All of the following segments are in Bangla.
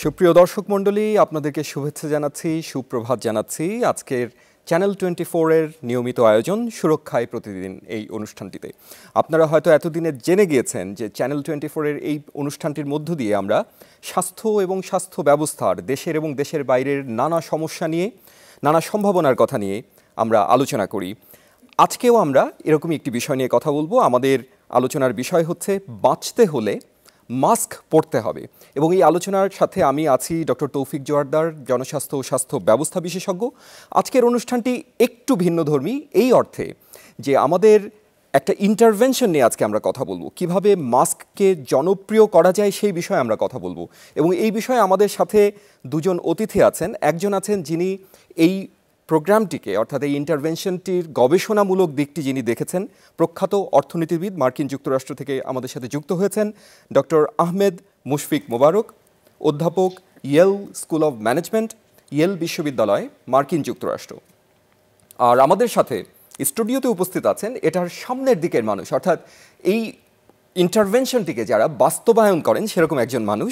সুপ্রিয় দর্শক মণ্ডলী, আপনাদেরকে শুভেচ্ছা জানাচ্ছি, সুপ্রভাত জানাচ্ছি। আজকের চ্যানেল 24 এর নিয়মিত আয়োজন সুরক্ষায় প্রতিদিন এই অনুষ্ঠানটিতে আপনারা হয়তো এতদিনে জেনে গিয়েছেন যে চ্যানেল 24 এর এই অনুষ্ঠানটির মধ্য দিয়ে আমরা স্বাস্থ্য এবং স্বাস্থ্য ব্যবস্থার দেশের এবং দেশের বাইরের নানা সমস্যা নিয়ে, নানা সম্ভাবনার কথা নিয়ে আমরা আলোচনা করি। আজকেও আমরা এরকমই একটি বিষয় নিয়ে কথা বলবো। আমাদের আলোচনার বিষয় হচ্ছে বাঁচতে হলে মাস্ক পরতে হবে, এবং এই আলোচনার সাথে আমি আছি ডক্টর তৌফিক জোয়ারদার, জনস্বাস্থ্য ও স্বাস্থ্য ব্যবস্থা বিশেষজ্ঞ। আজকের অনুষ্ঠানটি একটু ভিন্নধর্মী এই অর্থে যে আমাদের একটা ইন্টারভেনশন নিয়ে আজকে আমরা কথা বলবো, কিভাবে মাস্ককে জনপ্রিয় করা যায় সেই বিষয়ে আমরা কথা বলবো। এবং এই বিষয়ে আমাদের সাথে দুজন অতিথি আছেন। একজন আছেন যিনি এই প্রোগ্রামটিকে অর্থাৎ এই ইন্টারভেনশনটির গবেষণামূলক দিকটি যিনি দেখেছেন, প্রখ্যাত অর্থনীতিবিদ, মার্কিন যুক্তরাষ্ট্র থেকে আমাদের সাথে যুক্ত হয়েছেন ডক্টর আহমেদ মুশফিক মোবারক, অধ্যাপক, Yale school of management, Yale বিশ্ববিদ্যালয়, মার্কিন যুক্তরাষ্ট্র। আর আমাদের সাথে স্টুডিওতে উপস্থিত আছেন এটার সামনের দিকের মানুষ, অর্থাৎ এই ইন্টারভেনশনটিকে যারা বাস্তবায়ন করেন সেরকম একজন মানুষ,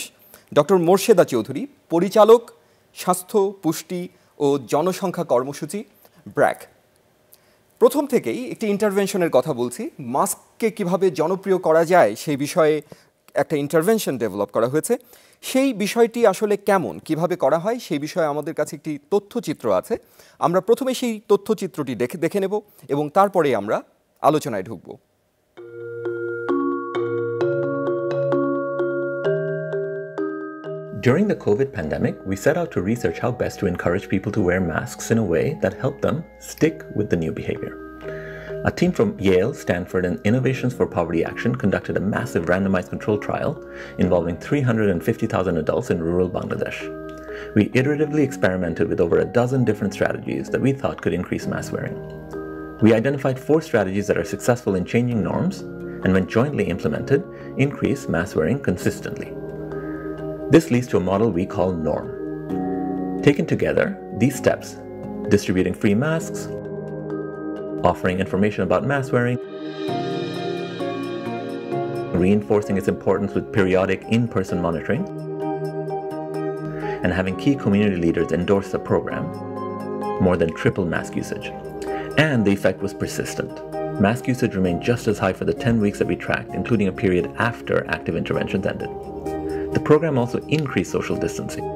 ডক্টর মোর্শেদা চৌধুরী, পরিচালক, স্বাস্থ্য, পুষ্টি ও জনসংখ্যা কর্মসূচি, ব্র্যাক। প্রথম থেকেই একটি ইন্টারভেনশনের কথা বলছি। মাস্ককে কিভাবে জনপ্রিয় করা যায় সেই বিষয়ে একটা ইন্টারভেনশন ডেভেলপ করা হয়েছে। সেই বিষয়টি আসলে কেমন, কিভাবে করা হয় সেই বিষয়ে আমাদের কাছে একটি তথ্যচিত্র আছে। আমরা প্রথমে সেই তথ্যচিত্রটি দেখে নেব এবং তারপরে আমরা আলোচনায় ঢুকব। During the COVID pandemic, we set out to research how best to encourage people to wear masks in a way that helped them stick with the new behavior. A team from Yale, Stanford, and Innovations for Poverty Action conducted a massive randomized control trial involving 350,000 adults in rural Bangladesh. We iteratively experimented with over a dozen different strategies that we thought could increase mask wearing. We identified 4 strategies that are successful in changing norms and, when jointly implemented, increase mask wearing consistently. This leads to a model we call NORM. Taken together, these steps, distributing free masks, offering information about mask wearing, reinforcing its importance with periodic in-person monitoring, and having key community leaders endorse the program, more than tripled mask usage. And the effect was persistent. Mask usage remained just as high for the 10 weeks that we tracked, including a period after active interventions ended. The program also increased social distancing.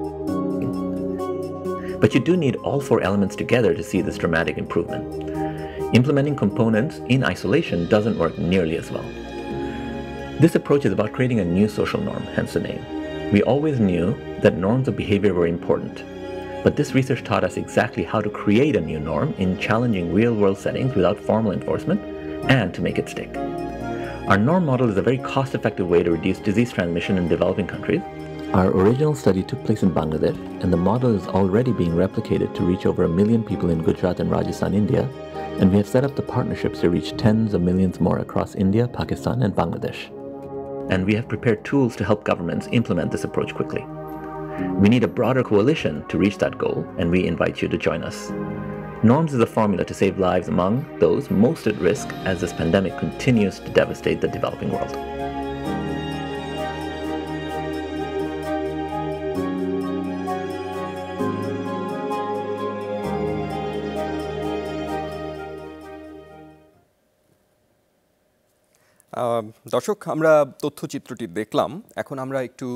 But you do need all 4 elements together to see this dramatic improvement. Implementing components in isolation doesn't work nearly as well. This approach is about creating a new social norm, hence the name. We always knew that norms of behavior were important, but this research taught us exactly how to create a new norm in challenging real-world settings without formal enforcement and to make it stick. Our NORM model is a very cost-effective way to reduce disease transmission in developing countries. Our original study took place in Bangladesh, and the model is already being replicated to reach over 1 million people in Gujarat and Rajasthan, India, and we have set up the partnerships to reach tens of millions more across India, Pakistan, and Bangladesh. And we have prepared tools to help governments implement this approach quickly. We need a broader coalition to reach that goal, and we invite you to join us. NORMS is a formula to save lives among those most at risk as this pandemic continues to devastate the developing world. দর্শক, আমরা তথ্যচিত্রটি দেখলাম। এখন আমরা একটু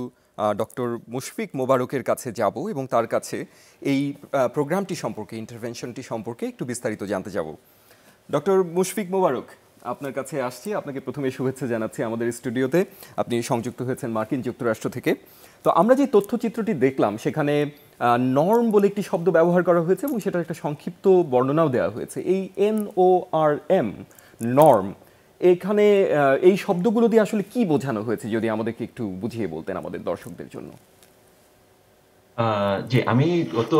ডক্টর মুশফিক মোবারকের কাছে যাব এবং তার কাছে এই প্রোগ্রামটি সম্পর্কে, ইন্টারভেনশনটি সম্পর্কে একটু বিস্তারিত জানতে যাব। ডক্টর মুশফিক মোবারক, আপনার কাছে আসছি। আপনাকে প্রথমে শুভেচ্ছা জানাচ্ছি আমাদের স্টুডিওতে। আপনি সংযুক্ত হয়েছেন মার্কিন যুক্তরাষ্ট্র থেকে। তো আমরা যে তথ্যচিত্রটি দেখলাম সেখানে নর্ম বলে একটি শব্দ ব্যবহার করা হয়েছে এবং সেটার একটা সংক্ষিপ্ত বর্ণনাও দেওয়া হয়েছে। এই NORM, নর্ম, এখানে এই শব্দগুলো দিয়ে আসলে কি বোঝানো হয়েছে যদি আমাদেরকে একটু বুঝিয়ে বলতেন আমাদের দর্শকদের জন্য। জি, আমি গত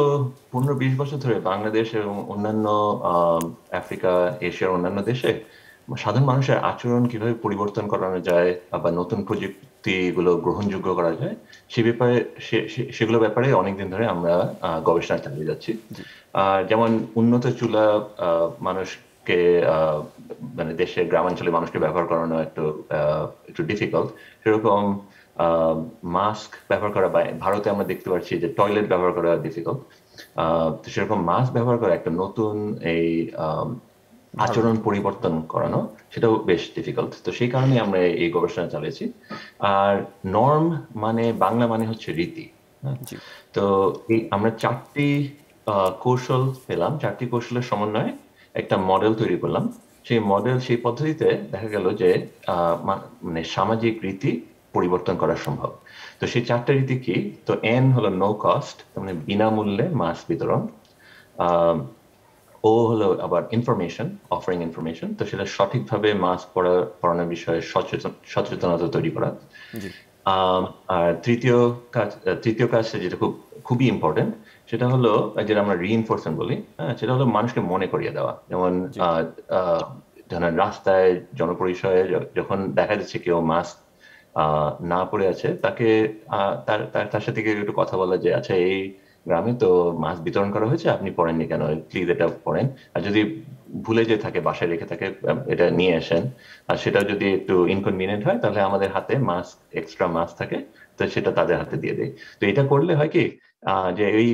15-20 বছর ধরে বাংলাদেশ এবং অন্যান্য আফ্রিকা, এশিয়ার অন্যান্য দেশে সাধারণ মানুষের আচরণ কিভাবে পরিবর্তন করানো যায় বা নতুন প্রযুক্তিগুলো গ্রহণযোগ্য করা যায় সেগুলো ব্যাপারে অনেকদিন ধরে আমরা গবেষণা চালিয়ে যাচ্ছি। যেমন উন্নত চুলা মানুষকে মানে দেশের গ্রামাঞ্চলে মানুষকে ব্যবহার করানো একটু ডিফিকাল্ট, সেরকম মাস্ক ব্যবহার করা, বা ভারতে আমরা দেখতে পাচ্ছি যে টয়লেট ব্যবহার করা ডিফিকাল্ট, তো সেরকম মাস্ক ব্যবহার করা একটা নতুন এই আচরণ পরিবর্তন করানো সেটাও বেশ ডিফিকাল্ট। তো সেই কারণে আমরা এই গবেষণা চালিয়েছি। আর নর্ম মানে বাংলা মানে হচ্ছে রীতি। তো এই আমরা 4টি কৌশল পেলাম, 4টি কৌশলের সমন্বয়ে একটা মডেল তৈরি করলাম। সেই মডেল, সেই পদ্ধতিতে দেখা গেল যে মানে সামাজিক রীতি পরিবর্তন করা সম্ভব। তো সেই 4টা রীতি কি? তো এন হলো নো কস্ট, মানে বিনামূল্যে মাস্ক বিতরণ। ও হলো আবার ইনফরমেশন, অফারিং ইনফরমেশন, তো সেটা সঠিকভাবে মাস্ক পরানোর বিষয়ে সচেতনতা তৈরি করা। আর তৃতীয় কাজটা যেটা খুবই ইম্পর্টেন্ট, সেটা হলো যেটা আমরা রিইনফোর্সমেন্ট বলি, হ্যাঁ, সেটা হলো মানুষকে মনে করিয়ে দেওয়া। যেমন ধরেন রাস্তায় জনপরিসরে যখন দেখা যাচ্ছে কেউ মাস্ক না পরে আছে, তাকে তার সাথে একটু কথা বলা যে আচ্ছা এই গ্রামে তো মাস্ক বিতরণ করা হয়েছে, আপনি পড়েননি কেন, প্লিজ এটা পড়েন। আর যদি ভুলে যে থাকে, বাসায় রেখে থাকে, এটা নিয়ে আসেন। আর সেটা যদি একটু ইনকনভিনিয়েন্ট হয়, তাহলে আমাদের হাতে মাস্ক, এক্সট্রা মাস্ক থাকে, তো সেটা তাদের হাতে দিয়ে দেয়। তো এটা করলে হয় কি যে এই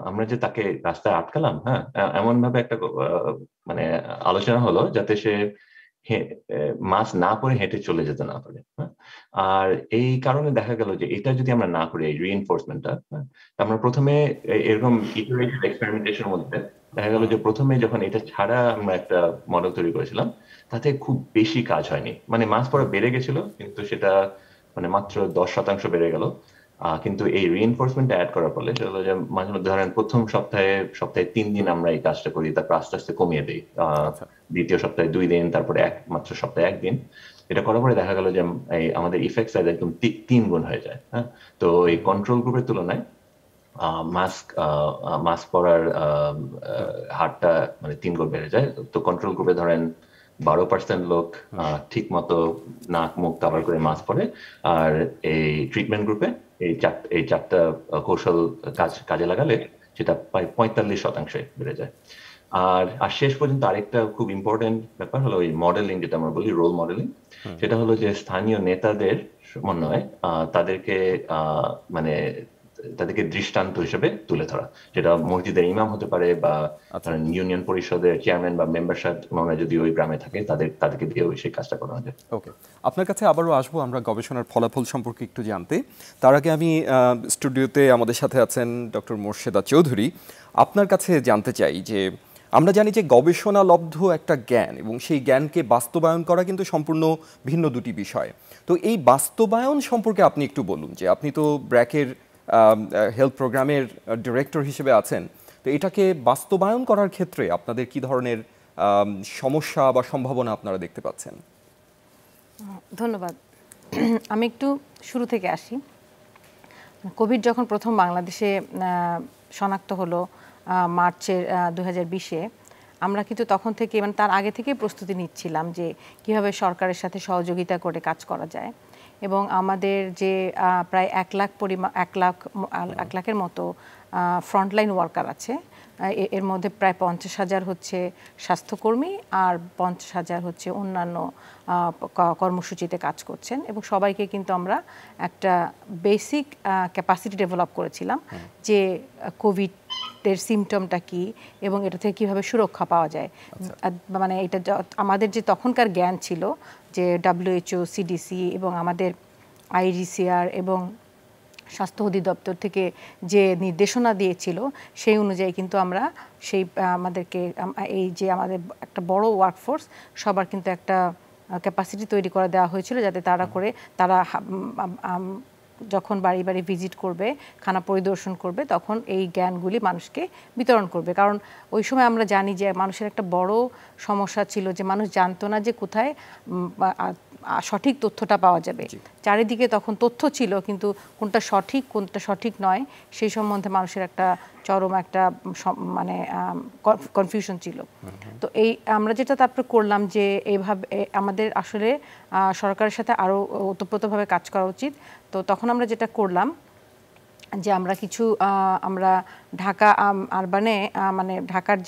আমরা যে তাকে রাস্তায় আটকালাম, হ্যাঁ, এমন ভাবে একটা মানে আলোচনা হলো যাতে সে মাস্ক না পরে হেঁটে চলে যেতে না পারে। আর এই কারণে দেখা গেল যে এটা যদি আমরা না করি, এই রিইনফোর্সমেন্টটা, আমরা প্রথমে এরকম ইটারেটিভ এক্সপেরিমেন্টেশনের মধ্যে দেখা গেল যে প্রথমে যখন এটা ছাড়া আমরা একটা মডেল তৈরি করেছিলাম, তাতে খুব বেশি কাজ হয়নি। মানে মাস্ক পরা বেড়ে গেছিল, কিন্তু সেটা মানে মাত্র 10% বেড়ে গেল। কিন্তু এই রিইনফোর্সমেন্ট অ্যাড করার ফলে সেটা হলো যে মাঝে মধ্যে ধরেন প্রথম সপ্তাহে 3 দিন আমরা এই কাজটা করি, তারপর আস্তে আস্তে কমিয়ে দিই, দ্বিতীয় সপ্তাহে 2 দিন, তারপরে মাত্র সপ্তাহে 1 দিন। এটা করার পরে দেখা গেল যে আমাদের ইফেক্ট সাইজ একদম 3 গুণ হয়ে যায়। হ্যাঁ, তো এই কন্ট্রোল গ্রুপের তুলনায় মাস্ক পরার হারটা মানে 3 গুণ বেড়ে যায়। তো কন্ট্রোল গ্রুপে ধরেন 12% লোক ঠিক মতো নাক মুখ কভার করে মাস্ক পরে, আর এই ট্রিটমেন্ট গ্রুপে এই 4টা কৌশল কাজে লাগালে সেটা প্রায় 45% বেড়ে যায়। আর শেষ পর্যন্ত আরেকটা খুব ইম্পর্টেন্ট ব্যাপার হলো ওই মডেলিং, যেটা আমরা বলি রোল মডেলিং। সেটা হলো যে স্থানীয় নেতাদের সমন্বয়ে তাদেরকে দৃষ্টান্ত হিসেবে তুলে ধরা, যেটা মসজিদের ইমাম হতে পারে, বা ইউনিয়ন পরিষদের চেয়ারম্যান বা মেম্বার সাহেব যদি ওই গ্রামে থাকে, তাদেরকে দিয়ে সেই কাজটা করানো যায়। ওকে, আপনার কাছে আবারও আসবো আমরা গবেষণার ফলাফল সম্পর্কে একটু জানতে। তার আগে আমি স্টুডিওতে আমাদের সাথে আছেন ডক্টর মোর্শেদা চৌধুরী। আপনার কাছে জানতে চাই যে আমরা জানি যে গবেষণালব্ধ একটা জ্ঞান এবং সেই জ্ঞানকে বাস্তবায়ন করা কিন্তু সম্পূর্ণ ভিন্ন দুটি বিষয়। তো এই বাস্তবায়ন সম্পর্কে আপনি একটু বলুন, যে আপনি তো ব্র্যাকের হেলথ প্রোগ্রামের ডিরেক্টর হিসেবে আছেন, তো এটাকে বাস্তবায়ন করার ক্ষেত্রে আপনাদের কি ধরনের সমস্যা বা সম্ভাবনা আপনারা দেখতে পাচ্ছেন? ধন্যবাদ। আমি একটু শুরু থেকে আসি। কোভিড যখন প্রথম বাংলাদেশে শনাক্ত হলো মার্চের 2020-এ, আমরা কিন্তু তখন থেকে মানে তার আগে থেকেই প্রস্তুতি নিচ্ছিলাম যে কিভাবে সরকারের সাথে সহযোগিতা করে কাজ করা যায়। এবং আমাদের যে প্রায় 1 লাখের মতো ফ্রন্টলাইন ওয়ার্কার আছে, এর মধ্যে প্রায় 50,000 হচ্ছে স্বাস্থ্যকর্মী আর 50,000 হচ্ছে অন্যান্য কর্মসূচিতে কাজ করছেন। এবং সবাইকে কিন্তু আমরা একটা বেসিক ক্যাপাসিটি ডেভেলপ করেছিলাম যে কোভিডের সিমটমটা কি এবং এটা থেকে কীভাবে সুরক্ষা পাওয়া যায়। মানে এটা আমাদের যে তখনকার জ্ঞান ছিল যে WHO, CDC এবং আমাদের IDCR এবং স্বাস্থ্য অধিদপ্তর থেকে যে নির্দেশনা দিয়েছিল, সেই অনুযায়ী কিন্তু আমরা আমাদেরকে এই যে আমাদের একটা বড় ওয়ার্কফোর্স, সবার কিন্তু একটা ক্যাপাসিটি তৈরি করে দেওয়া হয়েছিল, যাতে তারা যখন বাড়ি বাড়ি ভিজিট করবে, খানা পরিদর্শন করবে, তখন এই জ্ঞানগুলি মানুষকে বিতরণ করবে। কারণ ওই সময় আমরা জানি যে মানুষের একটা বড় সমস্যা ছিল যে মানুষ জানতো না যে কোথায় সঠিক তথ্যটা পাওয়া যাবে। চারিদিকে তখন তথ্য ছিল, কিন্তু কোনটা সঠিক নয় সেই সম্বন্ধে মানুষের একটা চরম একটা মানে কনফিউশন ছিল। তো আমরা যেটা তারপর করলাম যে এইভাবে আমাদের আসলে সরকারের সাথে আরও ওতপ্রোতভাবে কাজ করা উচিত। তো তখন আমরা যেটা করলাম যে আমরা ঢাকা আরবানে মানে ঢাকার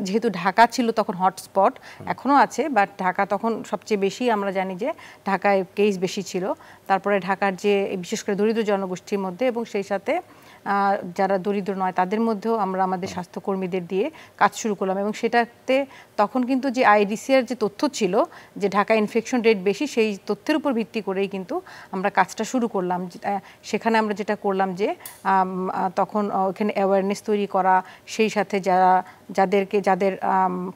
যেহেতু ঢাকা ছিল তখন হটস্পট, এখনও আছে, বাট ঢাকা তখন সবচেয়ে বেশি আমরা জানি যে ঢাকায় কেস বেশি ছিল। তারপরে ঢাকার যে বিশেষ করে দরিদ্র জনগোষ্ঠীর মধ্যে এবং সেই সাথে যারা দরিদ্র নয় তাদের মধ্যেও আমরা আমাদের স্বাস্থ্যকর্মীদের দিয়ে কাজ শুরু করলাম, এবং সেটাতে তখন কিন্তু যে আইডিসিআর যে তথ্য ছিল যে ঢাকা ইনফেকশন রেট বেশি, সেই তথ্যের উপর ভিত্তি করেই কিন্তু আমরা কাজটা শুরু করলাম। সেখানে আমরা যেটা করলাম যে তখন ওখানে অ্যাওয়ারনেস তৈরি করা, সেই সাথে যাদের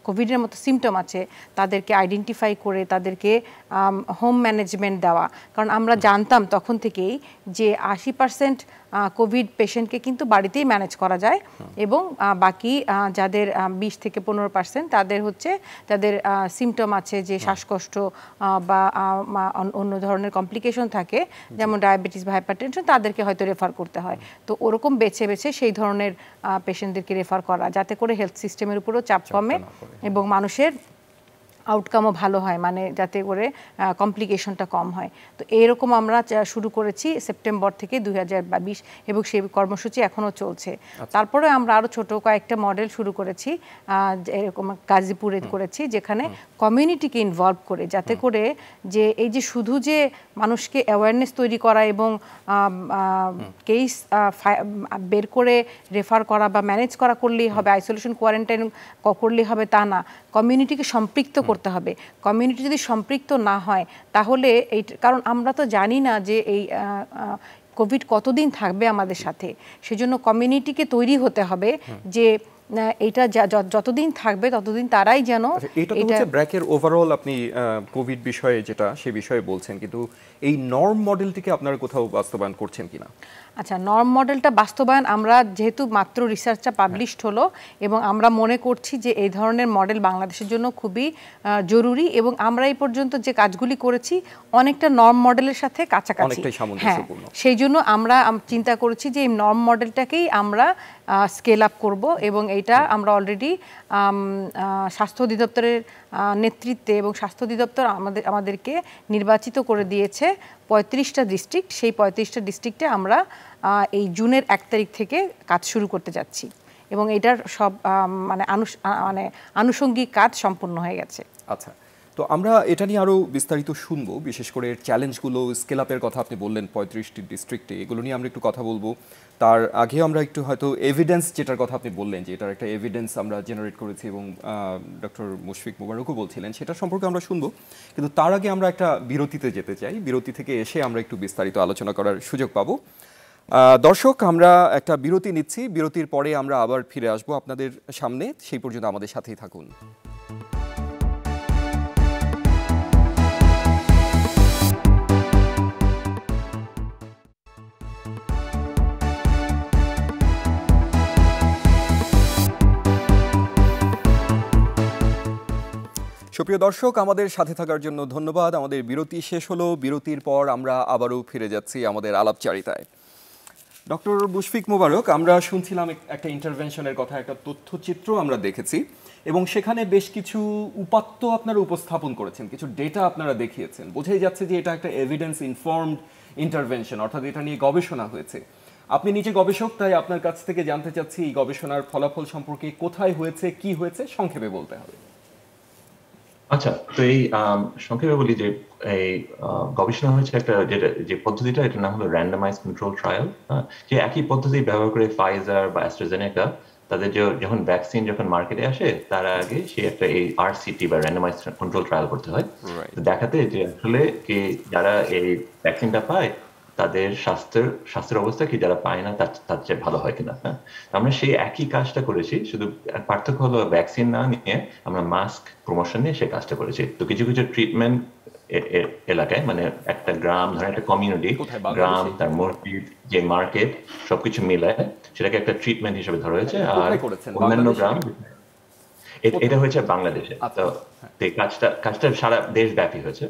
কোভিডের মতো সিমটম আছে তাদেরকে আইডেন্টিফাই করে তাদেরকে হোম ম্যানেজমেন্ট দেওয়া। কারণ আমরা জানতাম তখন থেকেই যে 80% কোভিড পেশেন্টকে কিন্তু বাড়িতেই ম্যানেজ করা যায়, এবং বাকি যাদের 20 থেকে 15% তাদের যাদের সিমটম আছে, যে শ্বাসকষ্ট বা অন্য ধরনের কমপ্লিকেশন থাকে যেমন ডায়াবেটিস বা হাইপারটেনশন, তাদেরকে হয়তো রেফার করতে হয়। তো ওরকম বেছে বেছে সেই ধরনের পেশেন্টদেরকে রেফার করা, যাতে করে হেলথ সিস্টেমের উপরও চাপ কমে এবং মানুষের আউটকামও ভালো হয়, মানে যাতে করে কমপ্লিকেশনটা কম হয়। তো এরকম আমরা শুরু করেছি সেপ্টেম্বর থেকে 2022, এবং সেই কর্মসূচি এখনও চলছে। তারপরে আমরা আরও ছোট কয়েকটা মডেল শুরু করেছি, এরকম গাজীপুরে করেছি, যেখানে কমিউনিটিকে ইনভলভ করে, যাতে করে যে এই যে শুধু যে মানুষকে অ্যাওয়ারনেস তৈরি করা এবং কেস বের করে রেফার করা বা ম্যানেজ করা করলেই হবে, আইসোলেশন কোয়ারেন্টাইন করলেই হবে তা না, কমিউনিটিকে সম্পৃক্ত করতে হবে। কমিউনিটি যদি সম্পৃক্ত না হয় তাহলে কারণ আমরা তো জানি না যে এই কোভিড কতদিন থাকবে আমাদের সাথে, সেজন্য কমিউনিটিকে তৈরি হতে হবে যে এটা যতদিন থাকবে ততদিন তারাই যেন এটা তো হচ্ছে ব্র্যাকের ওভারঅল আপনি কোভিড বিষয়ে যেটা সে বিষয়ে বলছেন, কিন্তু এই নর্ম মডেলটিকে আপনারা কোথাও বাস্তবায়ন করছেন কিনা? আচ্ছা, নর্ম মডেলটা বাস্তবায়ন আমরা যেহেতু মাত্র রিসার্চটা পাবলিশড হলো, এবং আমরা মনে করছি যে এই ধরনের মডেল বাংলাদেশের জন্য খুবই জরুরি, এবং আমরা এই পর্যন্ত যে কাজগুলি করেছি অনেকটা নর্ম মডেলের সাথে কাছাকাছি। হ্যাঁ, সেই জন্য আমরা চিন্তা করেছি যে এই নর্ম মডেলটাকেই আমরা স্কেল আপ করব, এবং এইটা আমরা অলরেডি স্বাস্থ্য অধিদপ্তরের নেতৃত্বে, এবং স্বাস্থ্য অধিদপ্তর আমাদেরকে নির্বাচিত করে দিয়েছে 35টা ডিস্ট্রিক্ট। সেই 35টা ডিস্ট্রিক্টে আমরা এই জুনের 1 তারিখ থেকে কাজ শুরু করতে যাচ্ছি, এবং এটার সব মানে আনুষঙ্গিক কাজ সম্পূর্ণ হয়ে গেছে। আচ্ছা, তো আমরা এটা নিয়ে আরও বিস্তারিত শুনবো, বিশেষ করে চ্যালেঞ্জগুলো, স্কেল আপের কথা আপনি বললেন 35টি ডিস্ট্রিক্টে, এগুলো নিয়ে আমরা একটু কথা বলবো। তার আগে আমরা একটু হয়তো এভিডেন্স, যেটার কথা আপনি বললেন যে এটার একটা এভিডেন্স আমরা জেনারেট করেছি এবং ডক্টর মুশফিক মোবারকও বলছিলেন, সেটা সম্পর্কে আমরা শুনবো। কিন্তু তার আগে আমরা একটা বিরতিতে যেতে চাই। বিরতি থেকে এসে আমরা একটু বিস্তারিত আলোচনা করার সুযোগ পাবো। দর্শক, আমরা একটা বিরতি নিচ্ছি। বিরতির পরে আমরা আবার ফিরে আসবো আপনাদের সামনে। সেই পর্যন্ত আমাদের সাথেই থাকুন। সুপ্রিয় দর্শক, আমাদের সাথে থাকার জন্য ধন্যবাদ। আমাদের বিরতি শেষ হলো। বিরতির পর আমরা আবারও ফিরে যাচ্ছি আমাদের আলাপচারিতায়। ডক্টর মুশফিক মোবারক, আমরা শুনছিলাম একটা ইন্টারভেনশনের কথা, একটা তথ্যচিত্র আমরা দেখেছি, এবং সেখানে বেশ কিছু উপাত্ত আপনারা উপস্থাপন করেছেন, কিছু ডেটা আপনারা দেখিয়েছেন। বোঝাই যাচ্ছে যে এটা একটা এভিডেন্স ইনফর্মড ইন্টারভেনশন, অর্থাৎ এটা নিয়ে গবেষণা হয়েছে। আপনি নিজে গবেষক, তাই আপনার কাছ থেকে জানতে চাচ্ছি এই গবেষণার ফলাফল সম্পর্কে, কোথায় হয়েছে, কি হয়েছে, সংক্ষেপে বলতে হবে। আচ্ছা, তো এই সংক্ষেপে বলি যে এই গবেষণা হয়েছে একটা যে পদ্ধতিটা, এটার নাম হলো র্যান্ডমাইজ কন্ট্রোল ট্রায়াল। যে একই পদ্ধতি ব্যবহার করে ফাইজার বা অ্যাস্ট্রাজেনেকা তাদের যখন ভ্যাকসিন যখন মার্কেটে আসে তার আগে সে একটা এই RCT বা র্যান্ডমাইজ কন্ট্রোল ট্রায়াল করতে হয়, দেখাতে যে আসলে কি যারা এই ভ্যাকসিনটা পায় তাদের স্বাস্থ্যের অবস্থা কি যারা পায় না তার চেয়ে ভালো হয় কিনা। আমরা সেই একই কাজটা করেছি, শুধু পার্থক্য হলো ভ্যাকসিন না নিয়ে আমরা মাস্ক প্রমোশন নিয়ে সেই কাজটা করেছি। তো কিছু কিছু ট্রিটমেন্ট এলাকায়, মানে একটা গ্রাম, ধরেন একটা কমিউনিটি, গ্রাম, তার মসজিদ, যে মার্কেট, সবকিছু মিলায় সেটাকে একটা ট্রিটমেন্ট হিসেবে ধরা হয়েছে। আর অন্যান্য গ্রাম, এটা হয়েছে বাংলাদেশে। তো এই কাজটা সারা দেশব্যাপী হয়েছে।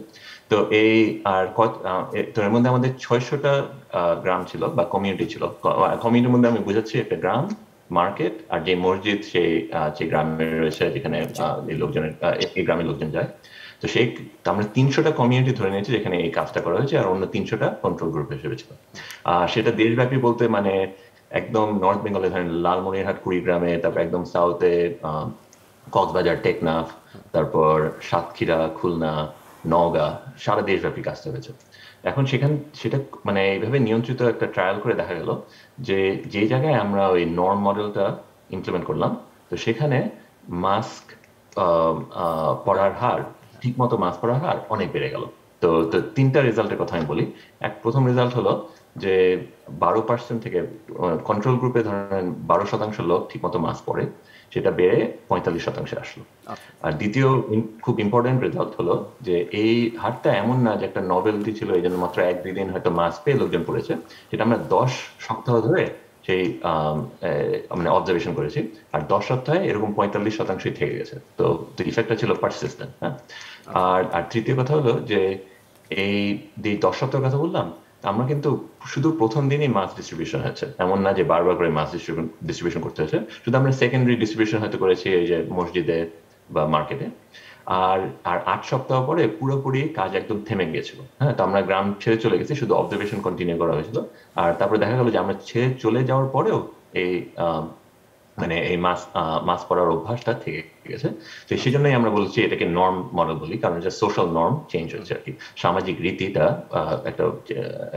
তো এই আর এর মধ্যে আমাদের 600টা গ্রাম ছিল বা কমিউনিটি ছিল। কমিউনিটির মধ্যে আমি বুঝাচ্ছি একটা গ্রাম, মার্কেট, আর যে মসজিদ যে গ্রামে রয়েছে, যেখানে এই গ্রামের লোকজন যায়। তো আমরা 300টা কমিউনিটি ধরে নিয়েছি যেখানে এই কাজটা করা হয়েছে, আর অন্য 300টা কন্ট্রোল গ্রুপ হিসেবে ছিল। সেটা দেশব্যাপী বলতে মানে একদম নর্থ বেঙ্গলে ধরেন লালমনিরহাট কুড়িগ্রামে, তারপর একদম সাউথে কক্সবাজার টেকনাফ, তারপর সাতক্ষীরা খুলনা নওগাঁ, সারা দেশব্যাপী কাজটা হয়েছে। এখন সেটা মানে এইভাবে নিয়ন্ত্রিত একটা ট্রায়াল করে দেখা গেল যে যে জায়গায় আমরা ওই নর্ম মডেলটা ইমপ্লিমেন্ট করলাম, তো সেখানে মাস্ক পরার হার, ঠিক মতো মাস্ক পরার হার অনেক বেড়ে গেল। তো তিনটা রেজাল্টের কথা আমি বলি। প্রথম রেজাল্ট হলো যে 12% থেকে কন্ট্রোল গ্রুপে ধরেন 12% লোক ঠিকমতো মাস্ক পরে, সেটা বেড়ে 45% আসলো। আর দ্বিতীয় খুব ইম্পর্টেন্ট রেজাল্ট হলো যে এই হারটা এমন না যে একটা নভেলটি ছিল এই জন্য মাত্র 1-2 দিন হয়তো মাস্ক পেয়ে লোকজন পড়েছে, যেটা আমরা 10 সপ্তাহ ধরে সেই মানে অবজারভেশন করেছি। আর 10 সপ্তাহে এরকম 45% থেকে গেছে। তো ইফেক্টটা ছিল পারসিস্টেন্ট। হ্যাঁ, আর তৃতীয় কথা হলো যে এই 10 সপ্তাহের কথা বললাম, আমরা কিন্তু শুধু প্রথম দিনই মাস ডিস্ট্রিবিউশন হচ্ছে, এমন না যে বারবার করে মাস ডিস্ট্রিবিউশন করতে হচ্ছে। শুধু আমরা সেকেন্ডারি ডিস্ট্রিবিউশন হয়তো করেছি এই যে মসজিদে বা মার্কেটে। আর 8 সপ্তাহ পরে পুরোপুরি কাজ একদম থেমে গিয়েছিল। হ্যাঁ, তো আমরা গ্রাম ছেড়ে চলে গেছি, শুধু অবজারভেশন কন্টিনিউ করা হয়েছিল। আর তারপরে দেখা গেল যে আমরা ছেড়ে চলে যাওয়ার পরেও এই মানে এই মাস পড়ার অভ্যাসটা থেকে গেছে। তো সেই জন্যই আমরা বলছি এটাকে নর্ম মডেল বলি, কারণ এটা সোশ্যাল নর্ম চেঞ্জ হচ্ছে আর কি, সামাজিক রীতিটা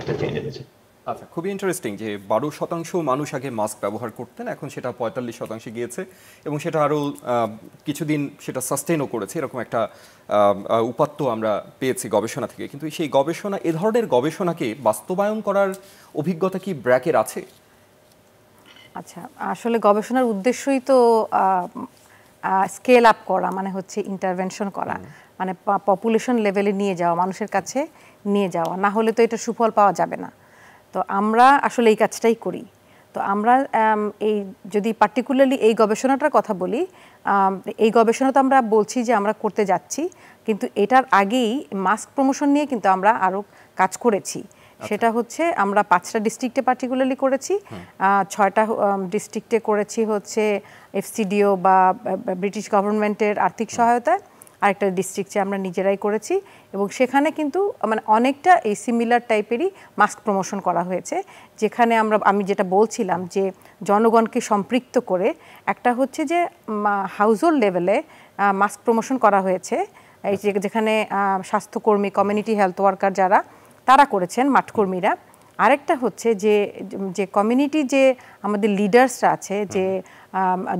একটা চেঞ্জ এনেছে। আচ্ছা, খুবই ইন্টারেস্টিং যে 12% মানুষ আগে মাস্ক ব্যবহার করতেন, এখন সেটা 45% গিয়েছে এবং সেটা আরও কিছুদিন সেটা সাস্টেনও করেছে, এরকম একটা উপাত্ত আমরা পেয়েছি গবেষণা থেকে। কিন্তু সেই গবেষণা, এ ধরনের গবেষণাকে বাস্তবায়ন করার অভিজ্ঞতা কি ব্র্যাকের আছে? আচ্ছা, আসলে গবেষণার উদ্দেশ্যই তো স্কেল আপ করা, মানে হচ্ছে ইন্টারভেনশন করা, মানে পপুলেশন লেভেলে নিয়ে যাওয়া, মানুষের কাছে নিয়ে যাওয়া, না হলে তো এটা সুফল পাওয়া যাবে না। তো আমরা আসলে এই কাজটাই করি। তো আমরা এই যদি পার্টিকুলারলি এই গবেষণাটার কথা বলি, এই গবেষণা তো আমরা বলছি যে আমরা করতে যাচ্ছি, কিন্তু এটার আগেই মাস্ক প্রমোশন নিয়ে কিন্তু আমরা আরও কাজ করেছি। সেটা হচ্ছে আমরা 5টা ডিস্ট্রিক্টে পার্টিকুলারলি করেছি, 6টা ডিস্ট্রিক্টে করেছি হচ্ছে এফসিডিও বা ব্রিটিশ গভর্নমেন্টের আর্থিক সহায়তায়, আরেকটা ডিস্ট্রিক্টে আমরা নিজেরাই করেছি। এবং সেখানে কিন্তু মানে অনেকটা এই সিমিলার টাইপেরই মাস্ক প্রমোশন করা হয়েছে, যেখানে আমি যেটা বলছিলাম যে জনগণকে সম্পৃক্ত করে একটা হচ্ছে যে হাউজহোল্ড লেভেলে মাস্ক প্রমোশন করা হয়েছে, এই যেখানে স্বাস্থ্যকর্মী, কমিউনিটি হেলথ ওয়ার্কার যারা, তারা করেছেন, মাঠকর্মীরা। আরেকটা হচ্ছে যে কমিউনিটি, যে আমাদের লিডার্সরা আছে, যে